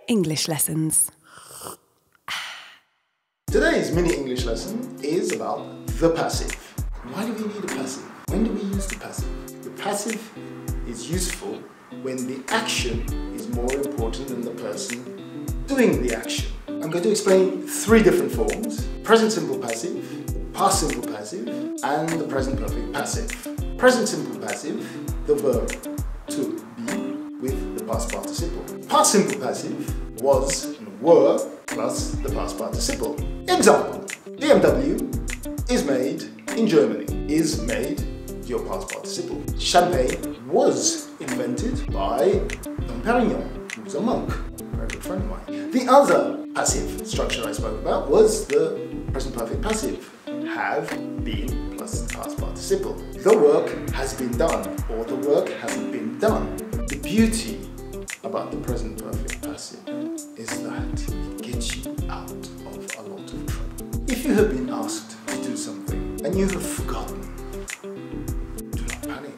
English lessons. Today's mini English lesson is about the passive. Why do we need a passive? When do we use the passive? The passive is useful when the action is more important than the person doing the action. I'm going to explain three different forms: present simple passive, past simple passive, and the present perfect passive. Present simple passive, the verb to be with the past participle. Past simple passive was and were plus the past participle. Example: BMW is made in Germany. Is made your past participle. Champagne was invented by Dom Perignon, who was a monk, a very good friend of mine. The other passive structure I spoke about was the present perfect passive. Have been plus the past participle. The work has been done, or the work hasn't been done. The beauty about the present perfect passive is that it gets you out of a lot of trouble. If you have been asked to do something and you have forgotten, do not panic.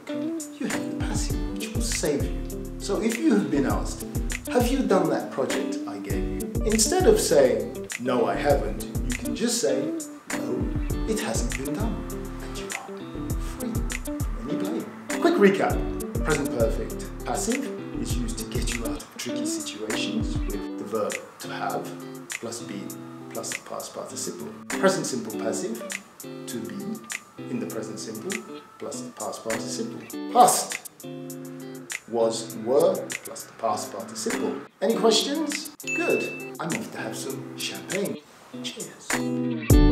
You have the passive, which will save you. So if you have been asked, have you done that project I gave you? Instead of saying, no, I haven't, you can just say, no, it hasn't been done. And you are free from any blame. Quick recap. Present perfect passive is used to get you out of tricky situations with the verb to have plus be plus the past participle. Present simple passive, to be, in the present simple plus the past participle. Past was and were plus the past participle. Any questions? Good. I'm off to have some champagne. Cheers.